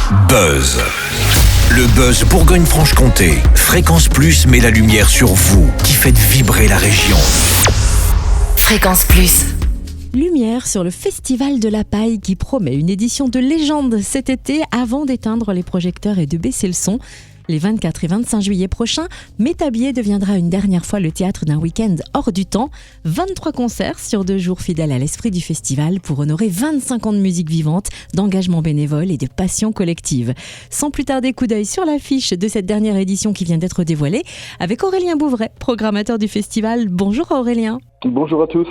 Buzz. Le Buzz Bourgogne-Franche-Comté. Fréquence Plus met la lumière sur vous qui faites vibrer la région. Fréquence Plus. Lumière sur le Festival de la Paille qui promet une édition de légende cet été avant d'éteindre les projecteurs et de baisser le son. Les 24 et 25 juillet prochains, Métabier deviendra une dernière fois le théâtre d'un week-end hors du temps. 23 concerts sur 2 jours fidèles à l'esprit du festival pour honorer 25 ans de musique vivante, d'engagement bénévole et de passion collective. Sans plus tarder, coup d'œil sur l'affiche de cette dernière édition qui vient d'être dévoilée avec Aurélien Bouvray, programmateur du festival. Bonjour Aurélien. Bonjour à tous.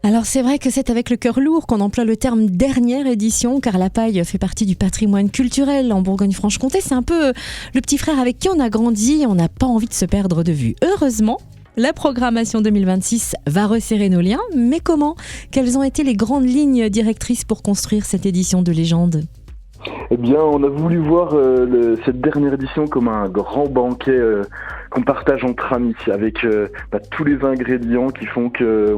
Alors c'est vrai que c'est avec le cœur lourd qu'on emploie le terme dernière édition, car la paille fait partie du patrimoine culturel en Bourgogne-Franche-Comté. C'est un peu le petit frère avec qui on a grandi et on n'a pas envie de se perdre de vue. Heureusement, la programmation 2026 va resserrer nos liens, mais comment ? Quelles ont été les grandes lignes directrices pour construire cette édition de légende ? Eh bien, on a voulu voir cette dernière édition comme un grand banquet qu'on partage entre amis, avec tous les ingrédients qui font que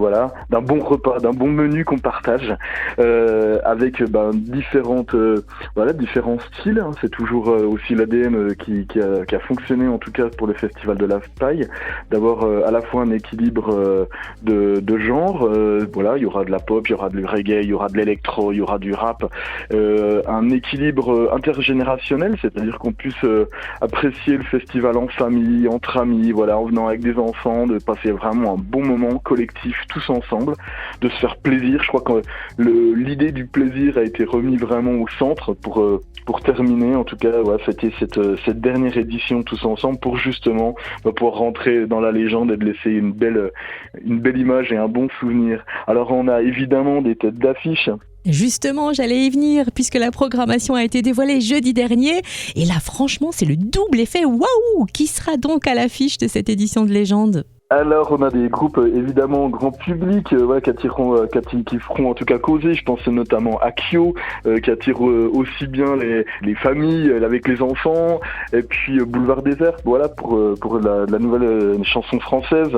d'un bon repas, d'un bon menu qu'on partage, avec différents styles. Hein. C'est toujours aussi l'ADN qui a fonctionné en tout cas pour le Festival de la Paille, d'avoir à la fois un équilibre de genre. Il y aura de la pop, il y aura du reggae, il y aura de l'électro, il y aura du rap, un équilibre intergénérationnel, c'est-à-dire qu'on puisse apprécier le festival en famille, entre amis, en venant avec des enfants, de passer vraiment un bon moment collectif tous ensemble, de se faire plaisir. Je crois que l'idée du plaisir a été remis vraiment au centre pour terminer, en tout cas, fêter cette dernière édition tous ensemble pour justement pouvoir rentrer dans la légende et de laisser une belle image et un bon souvenir. Alors on a évidemment des têtes d'affiche. Justement, j'allais y venir puisque la programmation a été dévoilée jeudi dernier. Et là, franchement, c'est le double effet waouh qui sera donc à l'affiche de cette édition de légende. Alors, on a des groupes évidemment grand public qui feront en tout cas causer. Je pense notamment à Kyo, qui attire aussi bien les familles avec les enfants, et puis Boulevard Désert, pour la nouvelle chanson française.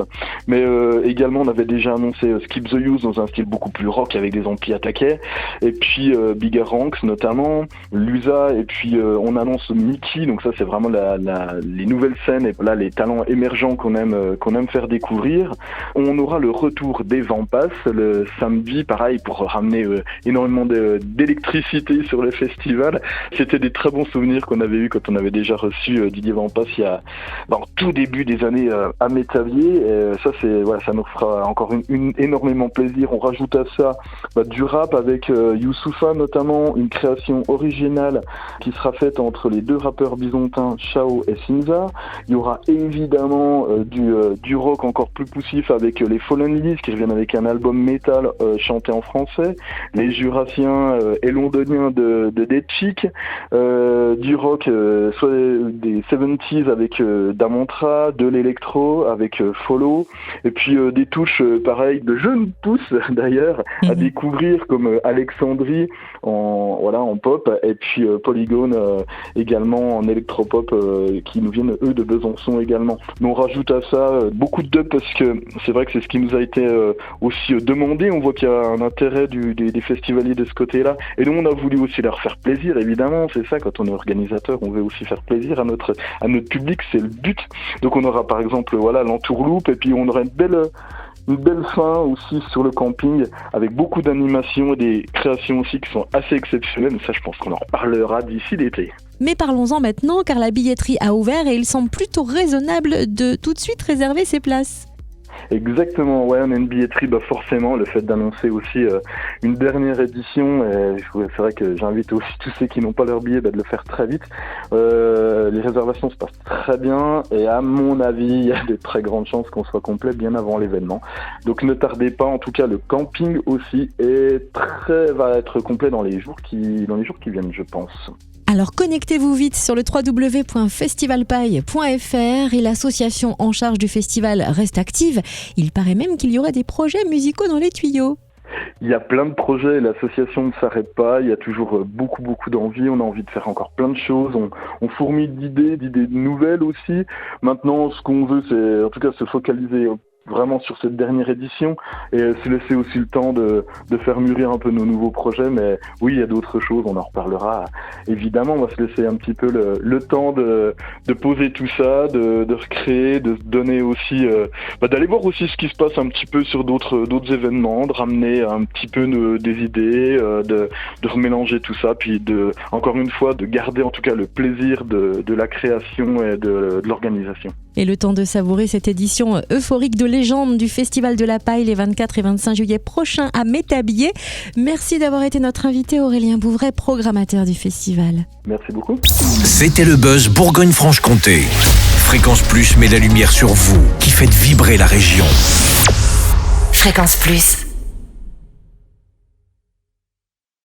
Mais également, on avait déjà annoncé Skip the Use dans un style beaucoup plus rock avec des amplis attaqués, et puis Bigger Ranks notamment, Lusa, et puis on annonce Mickey. Donc ça, c'est vraiment les nouvelles scènes et là les talents émergents qu'on aime faire découvrir. On aura le retour des Vampas le samedi, pareil, pour ramener énormément d'électricité sur le festival. C'était des très bons souvenirs qu'on avait eu quand on avait déjà reçu Didier Vampas il y a tout début des années à Métavier. Ça nous fera encore énormément plaisir. On rajoute à ça du rap avec Youssoupha notamment, une création originale qui sera faite entre les 2 rappeurs bisontins Chao et Sinza. Il y aura évidemment du rock encore plus poussif avec les Fallen Leaves qui reviennent avec un album métal chanté en français, les Jurassiens et Londoniens de Dead Chic, du rock soit des 70s avec Damantra, de l'électro avec Follow, et puis des touches pareilles de jeunes pousses d'ailleurs à découvrir comme Alexandrie en pop, et puis Polygone également en électropop qui nous viennent eux de Besançon également. Mais on rajoute à ça beaucoup de dub parce que c'est vrai que c'est ce qui nous a été aussi demandé. On voit qu'il y a un intérêt des festivaliers de ce côté-là, et nous on a voulu aussi leur faire plaisir, évidemment. C'est ça, quand on est organisateur, on veut aussi faire plaisir à notre public, c'est le but. Donc on aura par exemple l'entourloupe, et puis on aura une belle fin aussi sur le camping avec beaucoup d'animations et des créations aussi qui sont assez exceptionnelles. Mais ça, je pense qu'on en reparlera d'ici l'été. Mais parlons-en maintenant, car la billetterie a ouvert et il semble plutôt raisonnable de tout de suite réserver ses places. Exactement, on a une billetterie, forcément, le fait d'annoncer aussi une dernière édition, c'est vrai que j'invite aussi tous ceux qui n'ont pas leur billet de le faire très vite. Les réservations se passent très bien, et à mon avis, il y a de très grandes chances qu'on soit complet bien avant l'événement. Donc ne tardez pas, en tout cas le camping aussi va être complet dans les jours qui viennent, je pense. Alors connectez-vous vite sur le www.festivalpaille.fr et l'association en charge du festival reste active. Il paraît même qu'il y aurait des projets musicaux dans les tuyaux. Il y a plein de projets, l'association ne s'arrête pas, il y a toujours beaucoup d'envie, on a envie de faire encore plein de choses, on fourmille d'idées nouvelles aussi. Maintenant, ce qu'on veut, c'est en tout cas se focaliser vraiment sur cette dernière édition et se laisser aussi le temps de faire mûrir un peu nos nouveaux projets. Mais oui, il y a d'autres choses, on en reparlera. Évidemment, on va se laisser un petit peu le temps de poser tout ça, de recréer, de se donner aussi, d'aller voir aussi ce qui se passe un petit peu sur d'autres événements, de ramener un petit peu des idées, de remélanger tout ça, puis encore une fois, de garder en tout cas le plaisir de la création et de l'organisation. Et le temps de savourer cette édition euphorique de légende du Festival de la Paille les 24 et 25 juillet prochains à Métabier. Merci d'avoir été notre invité Aurélien Bouvray, programmateur du festival. Merci beaucoup. C'était le Buzz Bourgogne-Franche-Comté. Fréquence Plus met la lumière sur vous, qui faites vibrer la région. Fréquence Plus.